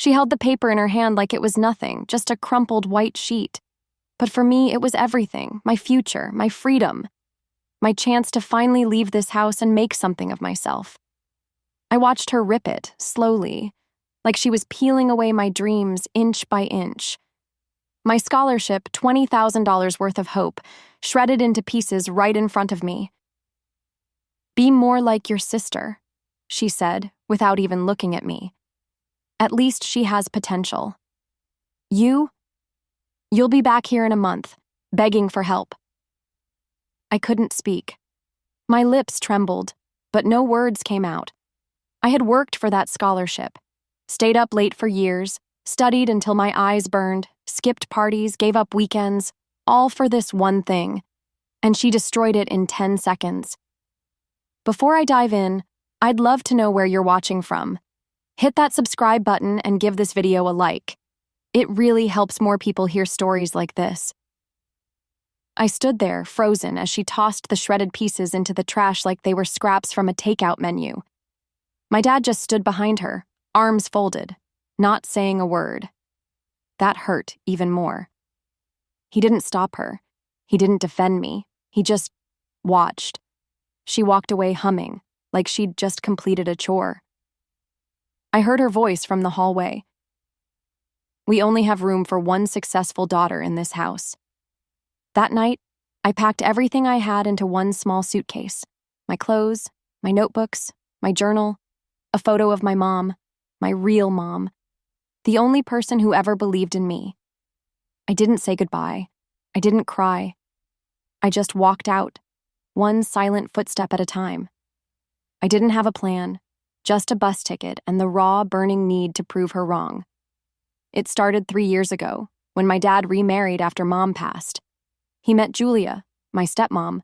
She held the paper in her hand like it was nothing, just a crumpled white sheet. But for me, it was everything, my future, my freedom, my chance to finally leave this house and make something of myself. I watched her rip it, slowly, like she was peeling away my dreams inch by inch. My scholarship, $20,000 worth of hope, shredded into pieces right in front of me. "Be more like your sister," she said, without even looking at me. "At least she has potential. You'll be back here in a month, begging for help." I couldn't speak. My lips trembled, but no words came out. I had worked for that scholarship, stayed up late for years, studied until my eyes burned, skipped parties, gave up weekends, all for this one thing, and she destroyed it in 10 seconds. Before I dive in, I'd love to know where you're watching from. Hit that subscribe button and give this video a like. It really helps more people hear stories like this. I stood there, frozen, as she tossed the shredded pieces into the trash like they were scraps from a takeout menu. My dad just stood behind her, arms folded, not saying a word. That hurt even more. He didn't stop her. He didn't defend me. He just watched. She walked away humming, like she'd just completed a chore. I heard her voice from the hallway. "We only have room for one successful daughter in this house." That night, I packed everything I had into one small suitcase. My clothes, my notebooks, my journal, a photo of my mom, my real mom, the only person who ever believed in me. I didn't say goodbye. I didn't cry. I just walked out, one silent footstep at a time. I didn't have a plan, just a bus ticket and the raw, burning need to prove her wrong. It started 3 years ago, when my dad remarried after Mom passed. He met Julia, my stepmom,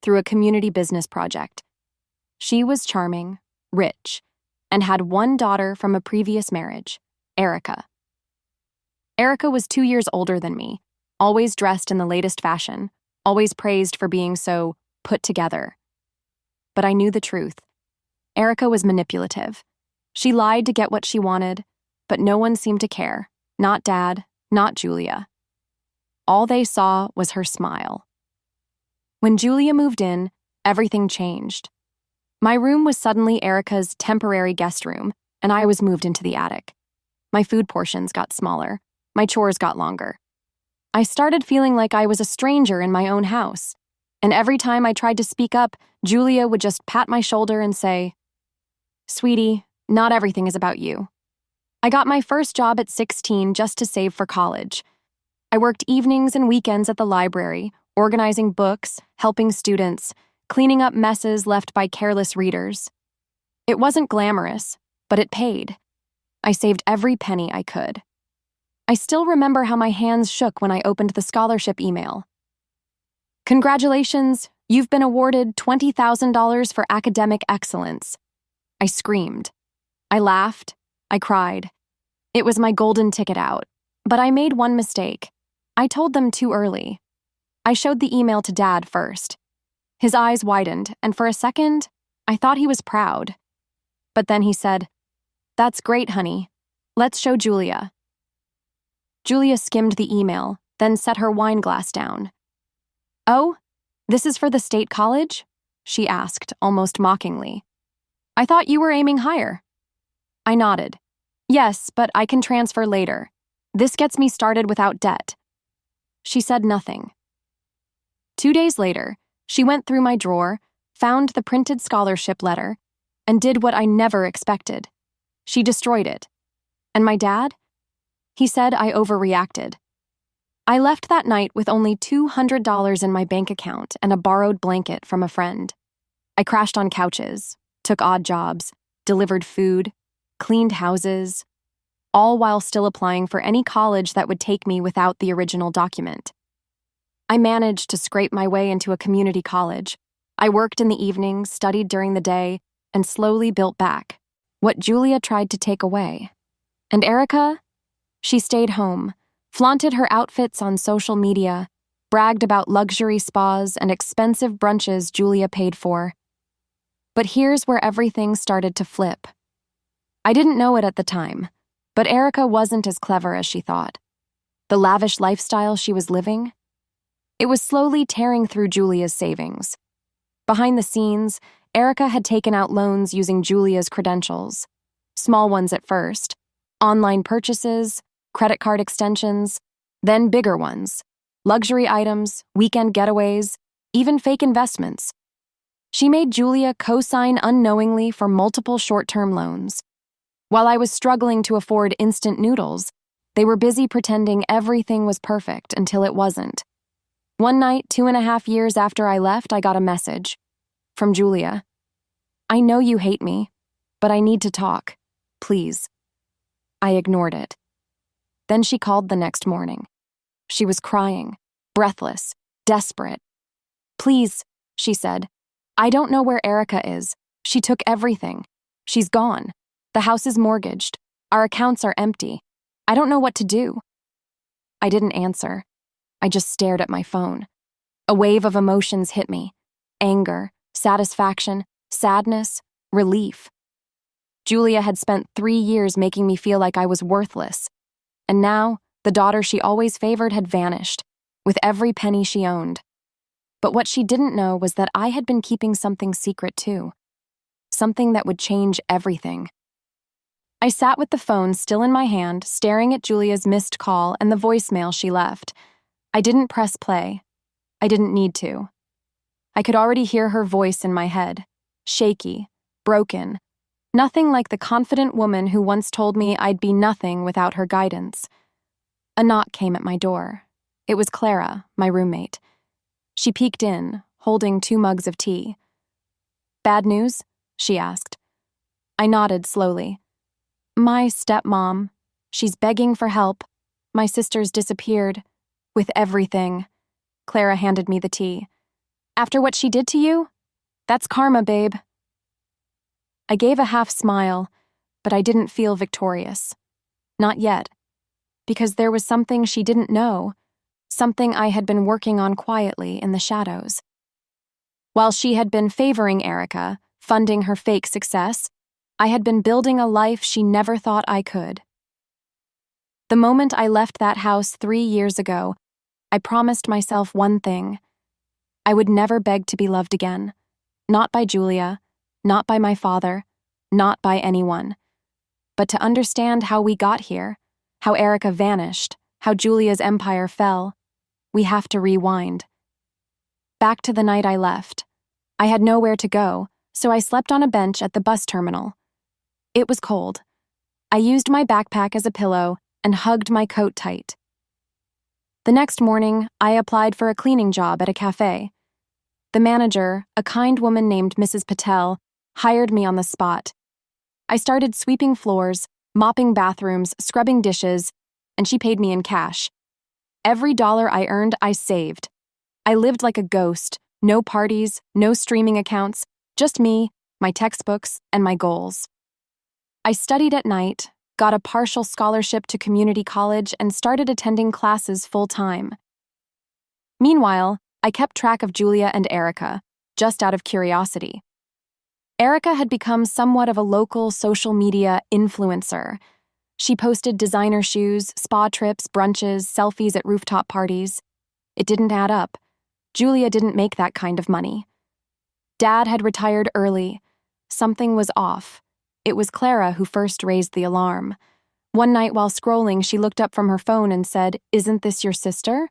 through a community business project. She was charming, rich, and had one daughter from a previous marriage, Erica. Erica was 2 years older than me, always dressed in the latest fashion, always praised for being so put together. But I knew the truth. Erica was manipulative. She lied to get what she wanted, but no one seemed to care. Not Dad, not Julia. All they saw was her smile. When Julia moved in, everything changed. My room was suddenly Erica's temporary guest room, and I was moved into the attic. My food portions got smaller. My chores got longer. I started feeling like I was a stranger in my own house, and every time I tried to speak up, Julia would just pat my shoulder and say, "Sweetie, not everything is about you." I got my first job at 16 just to save for college. I worked evenings and weekends at the library, organizing books, helping students, cleaning up messes left by careless readers. It wasn't glamorous, but it paid. I saved every penny I could. I still remember how my hands shook when I opened the scholarship email. "Congratulations, you've been awarded $20,000 for academic excellence." I screamed. I laughed. I cried. It was my golden ticket out, but I made one mistake. I told them too early. I showed the email to Dad first. His eyes widened, and for a second, I thought he was proud. But then he said, "That's great, honey. Let's show Julia." Julia skimmed the email, then set her wine glass down. "Oh, this is for the state college?" she asked, almost mockingly. "I thought you were aiming higher." I nodded. "Yes, but I can transfer later. This gets me started without debt." She said nothing. 2 days later, she went through my drawer, found the printed scholarship letter, and did what I never expected. She destroyed it. And my dad? He said I overreacted. I left that night with only $200 in my bank account and a borrowed blanket from a friend. I crashed on couches, took odd jobs, delivered food, cleaned houses, all while still applying for any college that would take me without the original document. I managed to scrape my way into a community college. I worked in the evenings, studied during the day, and slowly built back what Julia tried to take away. And Erica? She stayed home, flaunted her outfits on social media, bragged about luxury spas and expensive brunches Julia paid for. But here's where everything started to flip. I didn't know it at the time, But Erica wasn't as clever as she thought. The lavish lifestyle she was living, it was slowly tearing through Julia's savings. Behind the scenes, Erica had taken out loans using Julia's credentials. Small ones at first, online purchases, credit card extensions, then bigger ones, luxury items, weekend getaways, even fake investments. She made Julia co-sign unknowingly for multiple short-term loans. While I was struggling to afford instant noodles, they were busy pretending everything was perfect until it wasn't. One night, 2.5 years after I left, I got a message from Julia. "I know you hate me, but I need to talk. Please." I ignored it. Then she called the next morning. She was crying, breathless, desperate. "Please," she said. "I don't know where Erica is. She took everything. She's gone. The house is mortgaged. Our accounts are empty. I don't know what to do." I didn't answer. I just stared at my phone. A wave of emotions hit me. Anger, satisfaction, sadness, relief. Julia had spent 3 years making me feel like I was worthless. And now, the daughter she always favored had vanished, with every penny she owned. But what she didn't know was that I had been keeping something secret too. Something that would change everything. I sat with the phone still in my hand, staring at Julia's missed call and the voicemail she left. I didn't press play. I didn't need to. I could already hear her voice in my head, shaky, broken, nothing like the confident woman who once told me I'd be nothing without her guidance. A knock came at my door. It was Clara, my roommate. She peeked in, holding 2 mugs of tea. "Bad news?" she asked. I nodded slowly. "My stepmom. She's begging for help. My sister's disappeared. With everything." Clara handed me the tea. "After what she did to you? That's karma, babe." I gave a half smile, but I didn't feel victorious. Not yet. Because there was something she didn't know, something I had been working on quietly in the shadows. While she had been favoring Erica, funding her fake success, I had been building a life she never thought I could. The moment I left that house 3 years ago, I promised myself one thing. I would never beg to be loved again. Not by Julia, not by my father, not by anyone. But to understand how we got here, how Erica vanished, how Julia's empire fell, we have to rewind. Back to the night I left. I had nowhere to go, so I slept on a bench at the bus terminal. It was cold. I used my backpack as a pillow and hugged my coat tight. The next morning, I applied for a cleaning job at a cafe. The manager, a kind woman named Mrs. Patel, hired me on the spot. I started sweeping floors, mopping bathrooms, scrubbing dishes, and she paid me in cash. Every dollar I earned, I saved. I lived like a ghost, no parties, no streaming accounts, just me, my textbooks, and my goals. I studied at night, got a partial scholarship to community college, and started attending classes full-time. Meanwhile, I kept track of Julia and Erica, just out of curiosity. Erica had become somewhat of a local social media influencer. She posted designer shoes, spa trips, brunches, selfies at rooftop parties. It didn't add up. Julia didn't make that kind of money. Dad had retired early. Something was off. It was Clara who first raised the alarm. One night while scrolling, she looked up from her phone and said, "Isn't this your sister?"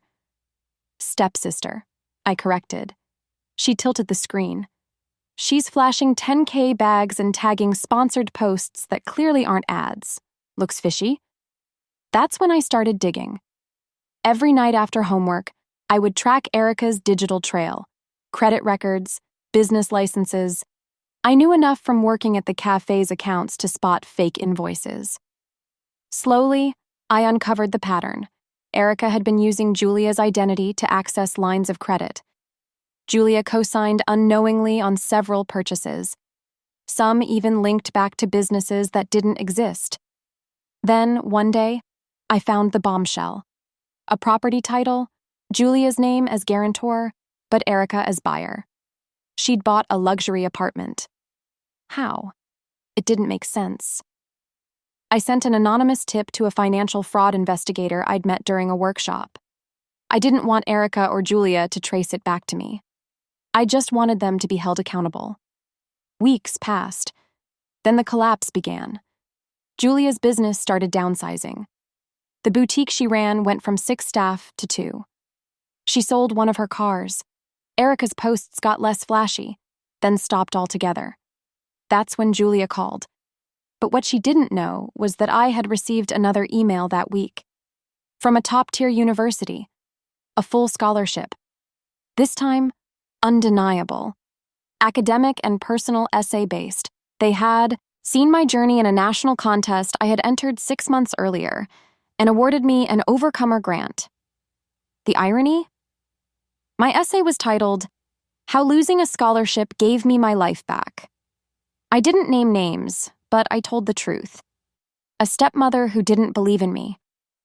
"Stepsister," I corrected. She tilted the screen. "She's flashing 10K bags and tagging sponsored posts that clearly aren't ads. Looks fishy." That's when I started digging. Every night after homework, I would track Erica's digital trail, credit records, business licenses. I knew enough from working at the cafe's accounts to spot fake invoices. Slowly, I uncovered the pattern. Erica had been using Julia's identity to access lines of credit. Julia co-signed unknowingly on several purchases. Some even linked back to businesses that didn't exist. Then, one day, I found the bombshell. A property title, Julia's name as guarantor, but Erica as buyer. She'd bought a luxury apartment. How? It didn't make sense. I sent an anonymous tip to a financial fraud investigator I'd met during a workshop. I didn't want Erica or Julia to trace it back to me. I just wanted them to be held accountable. Weeks passed. Then the collapse began. Julia's business started downsizing. The boutique she ran went from 6 staff to 2. She sold one of her cars. Erica's posts got less flashy, then stopped altogether. That's when Julia called. But what she didn't know was that I had received another email that week. From a top-tier university. A full scholarship. This time, undeniable. Academic and personal essay-based. They had seen my journey in a national contest I had entered 6 months earlier and awarded me an Overcomer grant. The irony? My essay was titled, "How Losing a Scholarship Gave Me My Life Back." I didn't name names, but I told the truth. A stepmother who didn't believe in me.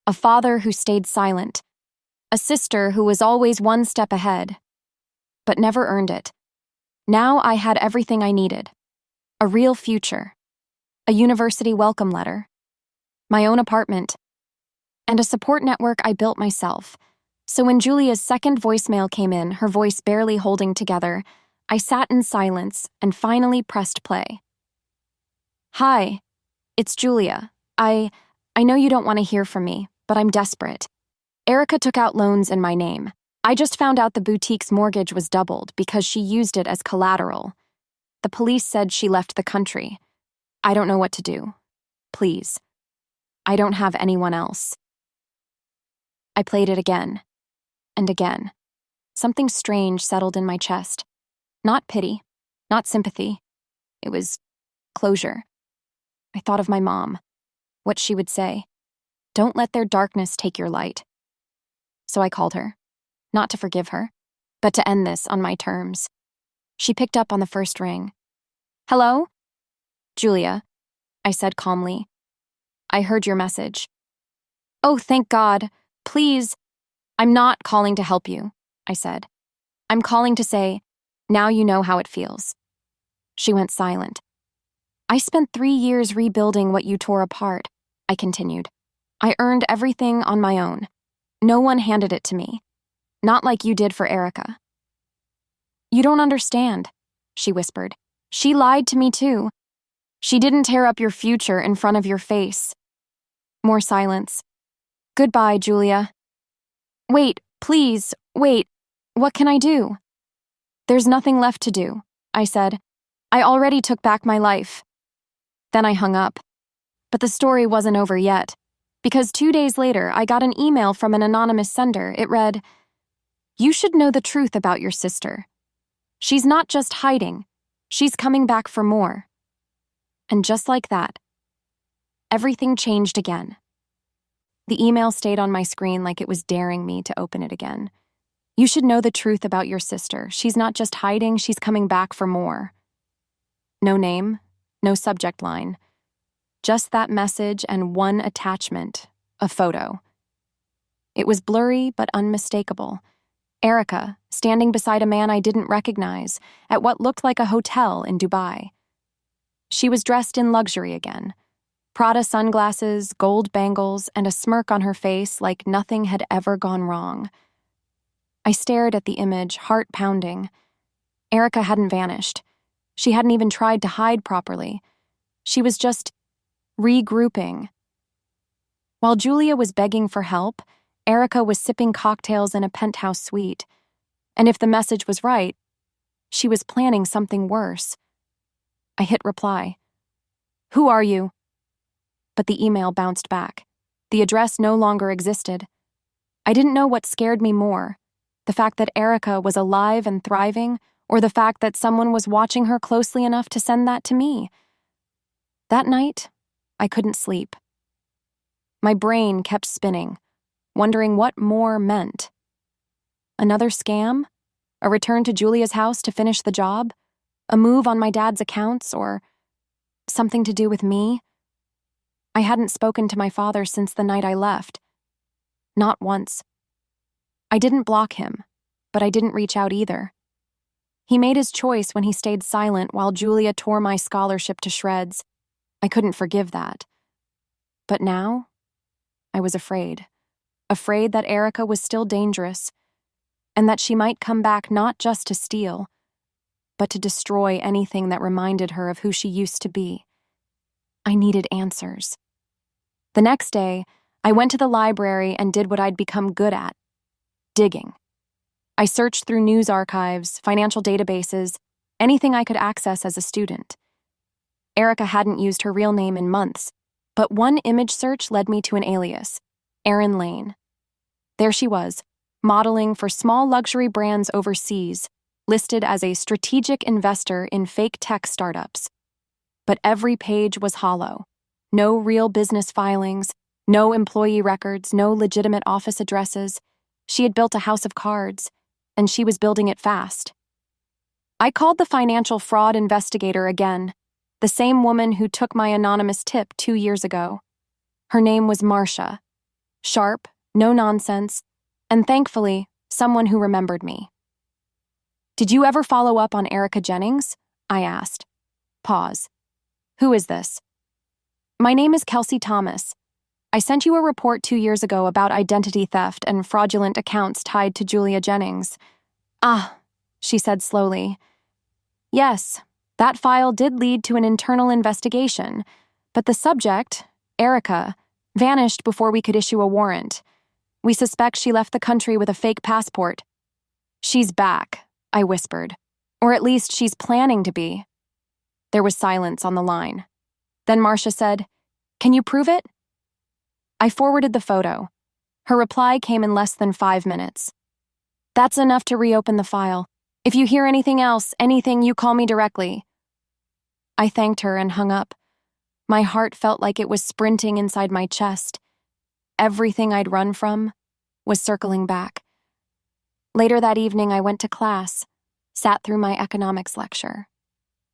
A father who stayed silent. A sister who was always one step ahead, but never earned it. Now I had everything I needed. A real future. A university welcome letter. My own apartment. And a support network I built myself. So when Julia's second voicemail came in, her voice barely holding together, I sat in silence and finally pressed play. "Hi, it's Julia. I know you don't want to hear from me, but I'm desperate. Erica took out loans in my name. I just found out the boutique's mortgage was doubled because she used it as collateral. The police said she left the country. I don't know what to do. Please. I don't have anyone else." I played it again. And again. Something strange settled in my chest. Not pity, not sympathy. It was closure. I thought of my mom, what she would say. Don't let their darkness take your light. So I called her, not to forgive her, but to end this on my terms. She picked up on the first ring. "Hello?" "Julia," I said calmly. "I heard your message." "Oh, thank God. Please." "I'm not calling to help you," I said. "I'm calling to say, now you know how it feels." She went silent. "I spent 3 years rebuilding what you tore apart," I continued. "I earned everything on my own. No one handed it to me. Not like you did for Erica." "You don't understand," she whispered. "She lied to me too. She didn't tear up your future in front of your face." More silence. "Goodbye, Julia." "Wait, please, wait. What can I do?" "There's nothing left to do," I said. "I already took back my life." Then I hung up. But the story wasn't over yet, because 2 days later I got an email from an anonymous sender. It read, "You should know the truth about your sister. She's not just hiding, she's coming back for more." And just like that, everything changed again. The email stayed on my screen like it was daring me to open it again. "You should know the truth about your sister. She's not just hiding, she's coming back for more." No name, no subject line. Just that message and one attachment, a photo. It was blurry but unmistakable. Erica, standing beside a man I didn't recognize, at what looked like a hotel in Dubai. She was dressed in luxury again. Prada sunglasses, gold bangles, and a smirk on her face like nothing had ever gone wrong. I stared at the image, heart pounding. Erica hadn't vanished. She hadn't even tried to hide properly. She was just regrouping. While Julia was begging for help, Erica was sipping cocktails in a penthouse suite. And if the message was right, she was planning something worse. I hit reply. "Who are you?" But the email bounced back. The address no longer existed. I didn't know what scared me more, the fact that Erica was alive and thriving, or the fact that someone was watching her closely enough to send that to me. That night, I couldn't sleep. My brain kept spinning, wondering what more meant. Another scam? A return to Julia's house to finish the job? A move on my dad's accounts, or something to do with me? I hadn't spoken to my father since the night I left. Not once. I didn't block him, but I didn't reach out either. He made his choice when he stayed silent while Julia tore my scholarship to shreds. I couldn't forgive that. But now, I was afraid. Afraid that Erica was still dangerous, and that she might come back not just to steal, but to destroy anything that reminded her of who she used to be. I needed answers. The next day, I went to the library and did what I'd become good at: digging. I searched through news archives, financial databases, anything I could access as a student. Erica hadn't used her real name in months, but one image search led me to an alias: Erin Lane. There she was, modeling for small luxury brands overseas, listed as a strategic investor in fake tech startups. But every page was hollow. No real business filings, no employee records, no legitimate office addresses. She had built a house of cards, and she was building it fast. I called the financial fraud investigator again, the same woman who took my anonymous tip 2 years ago. Her name was Marcia. Sharp, no nonsense, and thankfully, someone who remembered me. "Did you ever follow up on Erica Jennings?" I asked. Pause. "Who is this?" "My name is Kelsey Thomas. I sent you a report 2 years ago about identity theft and fraudulent accounts tied to Julia Jennings." "Ah," she said slowly. "Yes, that file did lead to an internal investigation, but the subject, Erica, vanished before we could issue a warrant. We suspect she left the country with a fake passport." "She's back," I whispered. "Or at least she's planning to be." There was silence on the line. Then Marcia said, "Can you prove it?" I forwarded the photo. Her reply came in less than 5 minutes. "That's enough to reopen the file. If you hear anything else, anything, you call me directly." I thanked her and hung up. My heart felt like it was sprinting inside my chest. Everything I'd run from was circling back. Later that evening, I went to class, sat through my economics lecture.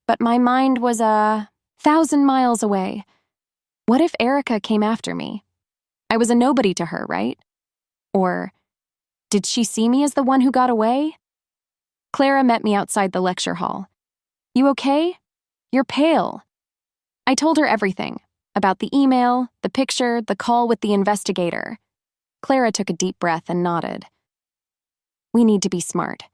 But my mind was 1,000 miles away. What if Erica came after me? I was a nobody to her, right? Or did she see me as the one who got away? Clara met me outside the lecture hall. "You okay? You're pale." I told her everything, about the email, the picture, the call with the investigator. Clara took a deep breath and nodded. "We need to be smart.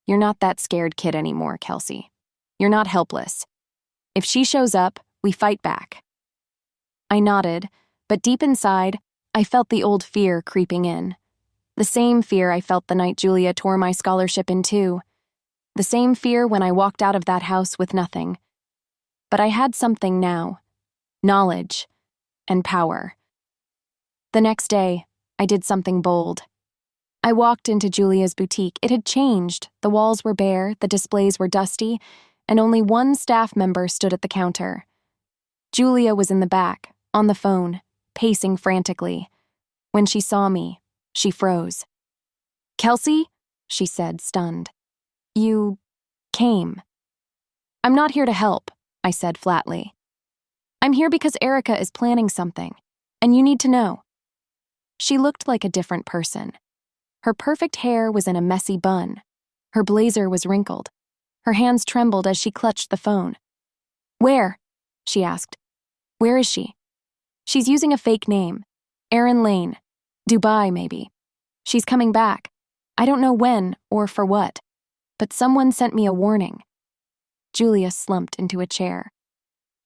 You're not that scared kid anymore, Kelsey. You're not helpless. If she shows up, we fight back." I nodded, but deep inside, I felt the old fear creeping in. The same fear I felt the night Julia tore my scholarship in two. The same fear when I walked out of that house with nothing. But I had something now: knowledge and power. The next day, I did something bold. I walked into Julia's boutique. It had changed. The walls were bare, the displays were dusty, and only one staff member stood at the counter. Julia was in the back, on the phone, pacing frantically. When she saw me, she froze. "Kelsey?" she said, stunned. "You came." "I'm not here to help," I said flatly. "I'm here because Erica is planning something, and you need to know." She looked like a different person. Her perfect hair was in a messy bun. Her blazer was wrinkled. Her hands trembled as she clutched the phone. "Where?" she asked. "Where is she?" "She's using a fake name. Erin Lane. Dubai, maybe. She's coming back. I don't know when or for what. But someone sent me a warning." Julia slumped into a chair.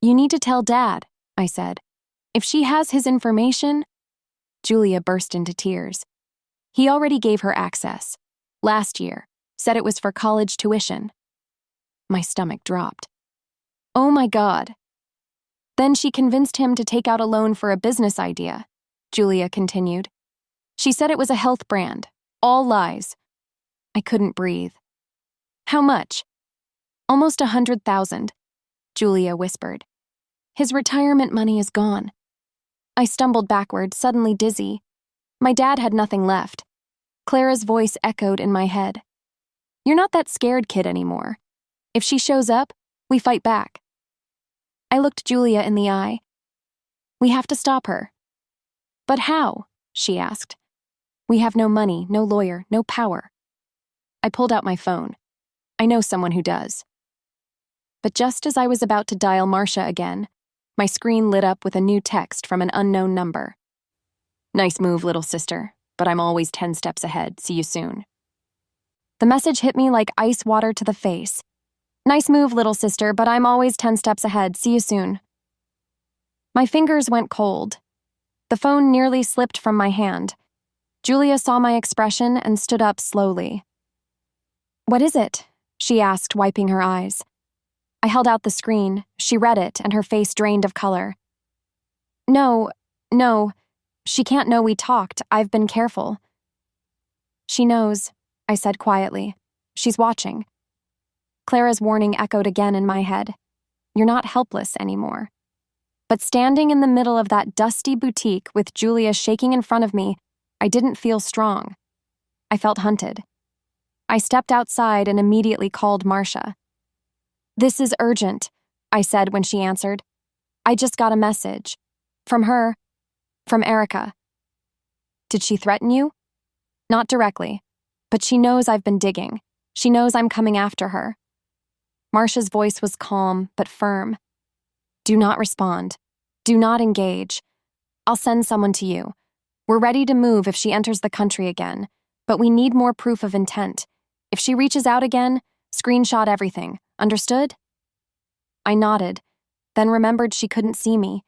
"You need to tell Dad," I said. "If she has his information—" Julia burst into tears. "He already gave her access. Last year. Said it was for college tuition." My stomach dropped. "Oh my God." "Then she convinced him to take out a loan for a business idea," Julia continued. "She said it was a health brand. All lies." I couldn't breathe. "How much?" "Almost 100,000, Julia whispered. "His retirement money is gone." I stumbled backward, suddenly dizzy. My dad had nothing left. Clara's voice echoed in my head. "You're not that scared kid anymore. If she shows up, we fight back." I looked Julia in the eye. "We have to stop her." "But how?" she asked. "We have no money, no lawyer, no power." I pulled out my phone. I know someone who does. But just as I was about to dial Marcia again, My screen lit up with a new text from an unknown number. "Nice move, little sister, but I'm always 10 steps ahead. See you soon." The message hit me like ice water to the face. "Nice move, little sister, but I'm always 10 steps ahead. See you soon." My fingers went cold. The phone nearly slipped from my hand. Julia saw my expression and stood up slowly. "What is it?" she asked, wiping her eyes. I held out the screen. She read it, and her face drained of color. No, she can't know we talked. I've been careful." "She knows," I said quietly. "She's watching." Clara's warning echoed again in my head. You're not helpless anymore. But standing in the middle of that dusty boutique with Julia shaking in front of me, I didn't feel strong. I felt hunted. I stepped outside and immediately called Marcia. "This is urgent," I said when she answered. "I just got a message. From her. From Erica." "Did she threaten you?" "Not directly, but she knows I've been digging. She knows I'm coming after her." Marcia's voice was calm but firm. "Do not respond. Do not engage. I'll send someone to you. We're ready to move if she enters the country again, but we need more proof of intent. If she reaches out again, screenshot everything. Understood?" I nodded, then remembered she couldn't see me.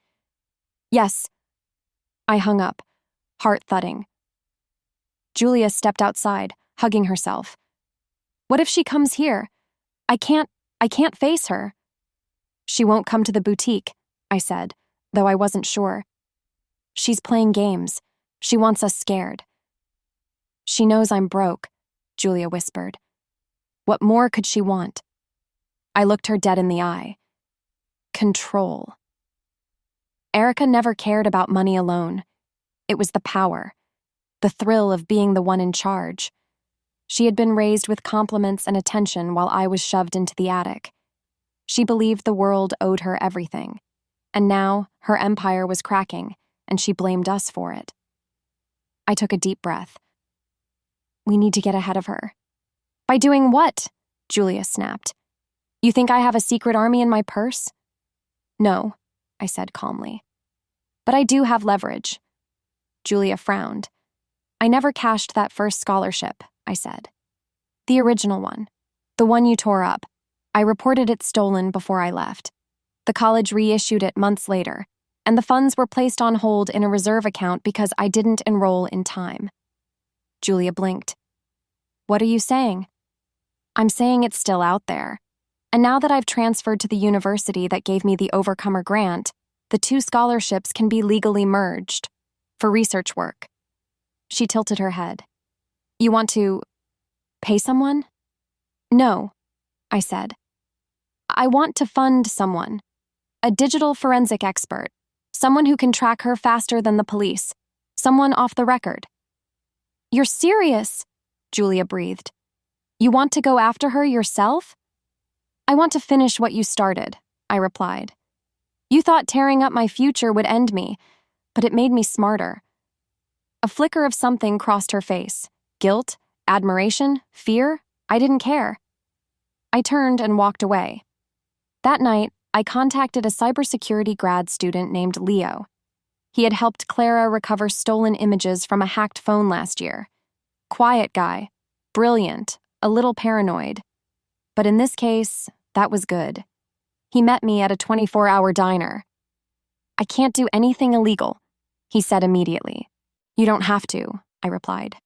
"Yes." I hung up, heart thudding. Julia stepped outside, hugging herself. "What if she comes here? I can't face her." "She won't come to the boutique," I said, though I wasn't sure. "She's playing games. She wants us scared." "She knows I'm broke," Julia whispered. "What more could she want?" I looked her dead in the eye. Control. Erica never cared about money alone. It was the power, the thrill of being the one in charge. She had been raised with compliments and attention while I was shoved into the attic. She believed the world owed her everything, and now her empire was cracking, and she blamed us for it. I took a deep breath. "We need to get ahead of her." "By doing what?" Julia snapped. "You think I have a secret army in my purse?" "No," I said calmly. "But I do have leverage." Julia frowned. "I never cashed that first scholarship," I said. "The original one. The one you tore up. I reported it stolen before I left. The college reissued it months later, and the funds were placed on hold in a reserve account because I didn't enroll in time." Julia blinked. "What are you saying?" "I'm saying it's still out there. And now that I've transferred to the university that gave me the Overcomer grant, the two scholarships can be legally merged for research work." She tilted her head. "You want to pay someone?" "No," I said. "I want to fund someone. A digital forensic expert. Someone who can track her faster than the police. Someone off the record." "You're serious?" Julia breathed. "You want to go after her yourself?" "I want to finish what you started," I replied. "You thought tearing up my future would end me, but it made me smarter." A flicker of something crossed her face. Guilt, admiration, fear. I didn't care. I turned and walked away. That night, I contacted a cybersecurity grad student named Leo. He had helped Clara recover stolen images from a hacked phone last year. Quiet guy, brilliant, a little paranoid. But in this case, that was good. He met me at a 24-hour diner. "I can't do anything illegal," he said immediately. "You don't have to," I replied.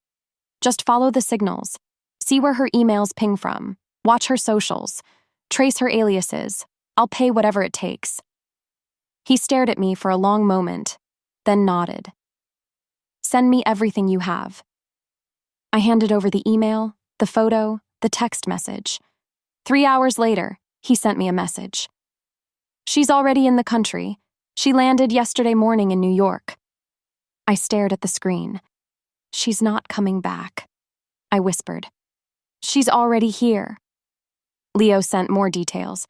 "Just follow the signals. See where her emails ping from. Watch her socials. Trace her aliases. I'll pay whatever it takes." He stared at me for a long moment, then nodded. "Send me everything you have." I handed over the email, the photo, the text message. 3 hours later, he sent me a message. "She's already in the country. She landed yesterday morning in New York." I stared at the screen. "She's not coming back," I whispered. "She's already here." Leo sent more details.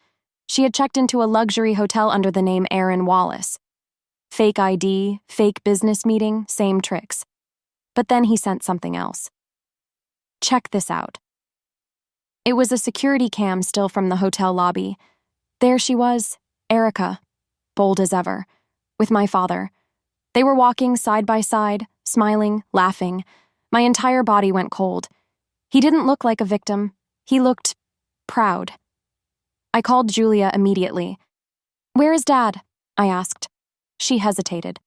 She had checked into a luxury hotel under the name Erin Wallace. Fake ID, fake business meeting, same tricks. But then he sent something else. "Check this out." It was a security cam still from the hotel lobby. There she was, Erica, bold as ever, with my father. They were walking side by side, smiling, laughing. My entire body went cold. He didn't look like a victim. He looked proud. I called Julia immediately. "Where is Dad?" I asked. She hesitated.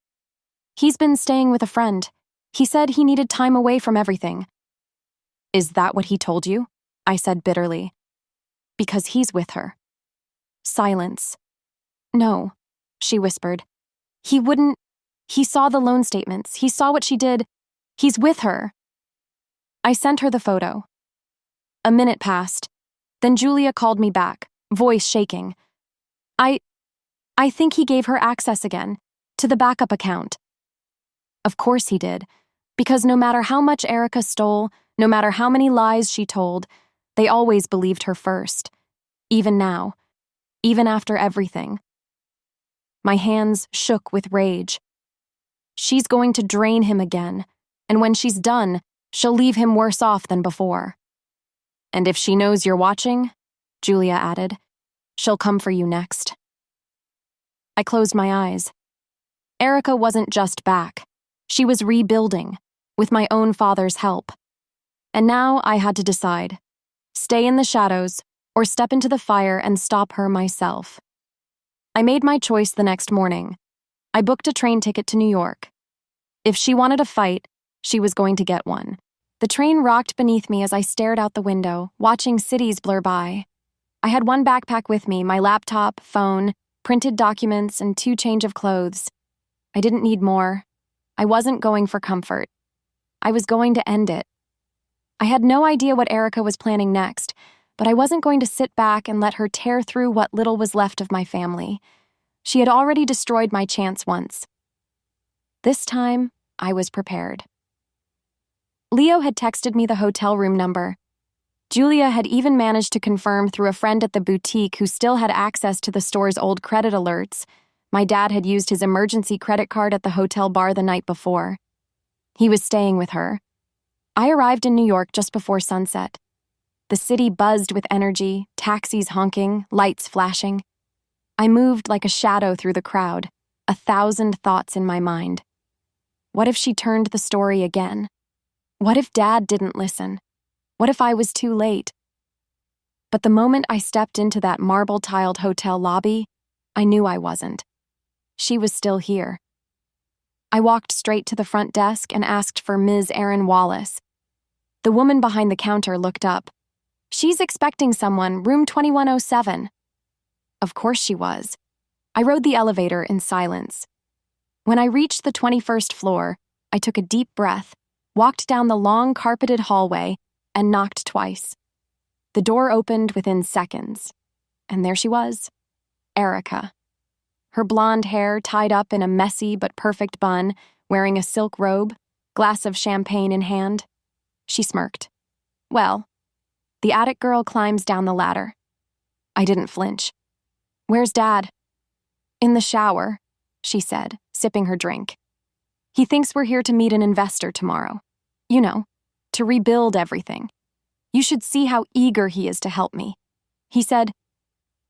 "He's been staying with a friend. He said he needed time away from everything." "Is that what he told you?" I said bitterly. "Because he's with her." Silence. "No," she whispered. He saw the loan statements. He saw what she did. He's with her." I sent her the photo. A minute passed. Then Julia called me back, voice shaking. I think he gave her access again, to the backup account." Of course he did, because no matter how much Erica stole, no matter how many lies she told, they always believed her first. Even now. Even after everything. My hands shook with rage. She's going to drain him again, and when she's done, she'll leave him worse off than before. "And if she knows you're watching," Julia added, "she'll come for you next." I closed my eyes. Erica wasn't just back. She was rebuilding, with my own father's help. And now I had to decide: stay in the shadows or step into the fire and stop her myself. I made my choice the next morning. I booked a train ticket to New York. If she wanted a fight, she was going to get one. The train rocked beneath me as I stared out the window, watching cities blur by. I had one backpack with me, my laptop, phone, printed documents, and 2 change of clothes. I didn't need more. I wasn't going for comfort. I was going to end it. I had no idea what Erica was planning next, but I wasn't going to sit back and let her tear through what little was left of my family. She had already destroyed my chance once. This time, I was prepared. Leo had texted me the hotel room number. Julia had even managed to confirm through a friend at the boutique who still had access to the store's old credit alerts. My dad had used his emergency credit card at the hotel bar the night before. He was staying with her. I arrived in New York just before sunset. The city buzzed with energy, taxis honking, lights flashing. I moved like a shadow through the crowd, 1,000 thoughts in my mind. What if she turned the story again? What if Dad didn't listen? What if I was too late? But the moment I stepped into that marble-tiled hotel lobby, I knew I wasn't. She was still here. I walked straight to the front desk and asked for Ms. Erin Wallace. The woman behind the counter looked up. "She's expecting someone, room 2107. Of course she was. I rode the elevator in silence. When I reached the 21st floor, I took a deep breath, walked down the long carpeted hallway, and knocked twice. The door opened within seconds, and there she was, Erica. Her blonde hair tied up in a messy but perfect bun, wearing a silk robe, glass of champagne in hand. She smirked. "Well, the attic girl climbs down the ladder." I didn't flinch. "Where's Dad?" "In the shower," she said, sipping her drink. "He thinks we're here to meet an investor tomorrow. You know, to rebuild everything. You should see how eager he is to help me." He said,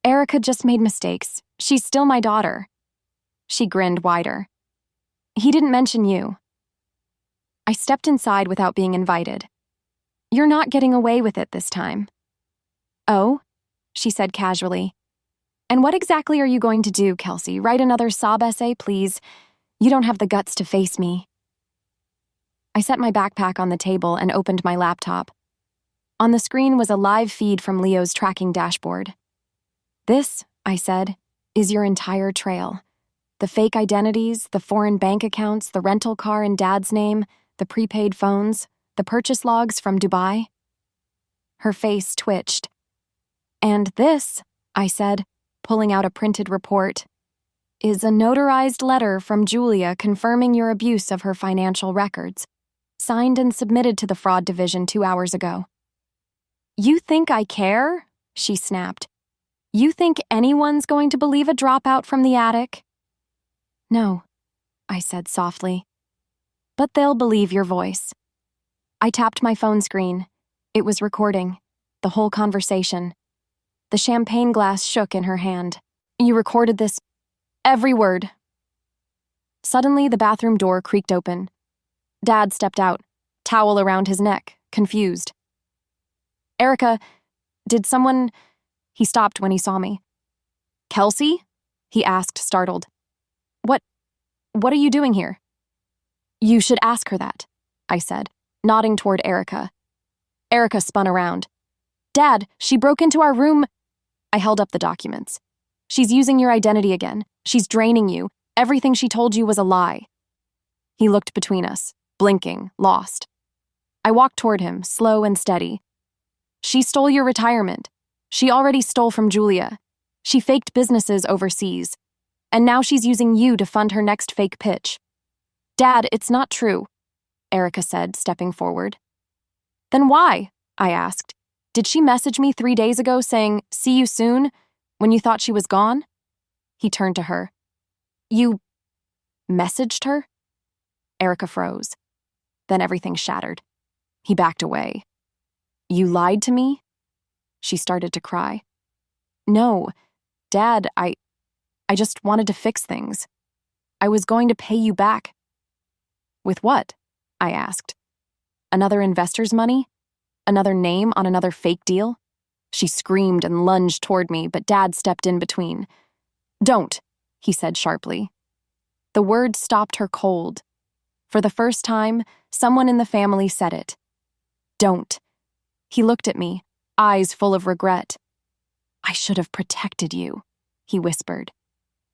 "Erica just made mistakes. She's still my daughter." She grinned wider. "He didn't mention you." I stepped inside without being invited. "You're not getting away with it this time." "Oh?" she said casually. "And what exactly are you going to do, Kelsey? Write another sob essay, please? You don't have the guts to face me." I set my backpack on the table and opened my laptop. On the screen was a live feed from Leo's tracking dashboard. "This," I said, "is your entire trail. The fake identities, the foreign bank accounts, the rental car in Dad's name, the prepaid phones, the purchase logs from Dubai." Her face twitched. "And this," I said, pulling out a printed report, "is a notarized letter from Julia confirming your abuse of her financial records, signed and submitted to the fraud division 2 hours ago." "You think I care?" she snapped. "You think anyone's going to believe a dropout from the attic?" "No," I said softly. "But they'll believe your voice." I tapped my phone screen. It was recording, the whole conversation. The champagne glass shook in her hand. "You recorded this Every word. Suddenly, the bathroom door creaked open. Dad stepped out, towel around his neck, confused. Erica, did someone... He stopped when he saw me. Kelsey? He asked, startled. What are you doing here? You should ask her that, I said, nodding toward Erica. Erica spun around. Dad, she broke into our room. I held up the documents. She's using your identity again. She's draining you. Everything she told you was a lie. He looked between us, blinking, lost. I walked toward him, slow and steady. She stole your retirement. She already stole from Julia. She faked businesses overseas. And now she's using you to fund her next fake pitch. Dad, it's not true, Erica said, stepping forward. Then why? I asked. Did she message me 3 days ago saying, "See you soon," when you thought she was gone? He turned to her. You messaged her? Erica froze. Then everything shattered. He backed away. You lied to me? She started to cry. No, Dad, I just wanted to fix things. I was going to pay you back. With what? I asked. Another investor's money? Another name on another fake deal? She screamed and lunged toward me, but Dad stepped in between. Don't, he said sharply. The word stopped her cold. For the first time, someone in the family said it. Don't. He looked at me, eyes full of regret. I should have protected you, he whispered.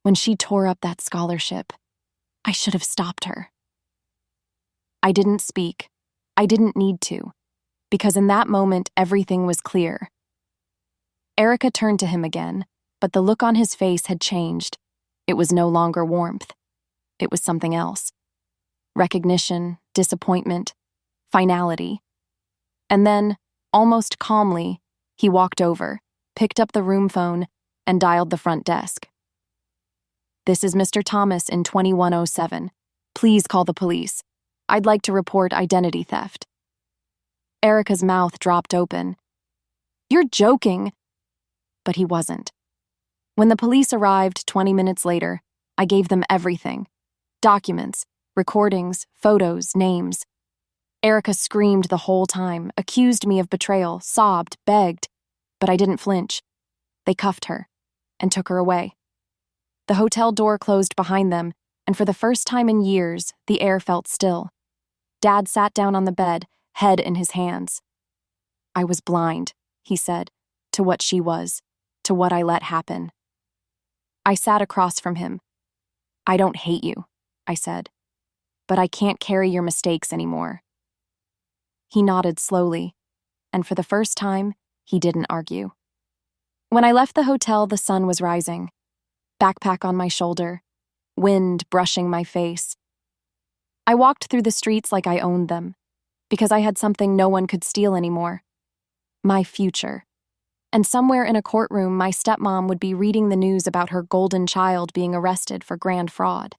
When she tore up that scholarship, I should have stopped her. I didn't speak. I didn't need to, because in that moment, everything was clear. Erica turned to him again, but the look on his face had changed. It was no longer warmth. It was something else. Recognition, disappointment, finality. And then, almost calmly, he walked over, picked up the room phone, and dialed the front desk. This is Mr. Thomas in 2107. Please call the police. I'd like to report identity theft. Erica's mouth dropped open. You're joking. But he wasn't. When the police arrived 20 minutes later, I gave them everything. Documents, recordings, photos, names. Erica screamed the whole time, accused me of betrayal, sobbed, begged, but I didn't flinch. They cuffed her and took her away. The hotel door closed behind them, and for the first time in years, the air felt still. Dad sat down on the bed, head in his hands. I was blind, he said, to what she was, to what I let happen. I sat across from him. I don't hate you, I said, but I can't carry your mistakes anymore. He nodded slowly, and for the first time, he didn't argue. When I left the hotel, the sun was rising. Backpack on my shoulder, wind brushing my face. I walked through the streets like I owned them, because I had something no one could steal anymore. My future. And somewhere in a courtroom, my stepmom would be reading the news about her golden child being arrested for grand fraud.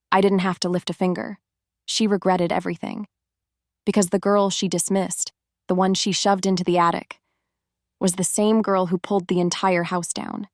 I didn't have to lift a finger. She regretted everything. Because the girl she dismissed, the one she shoved into the attic, was the same girl who pulled the entire house down.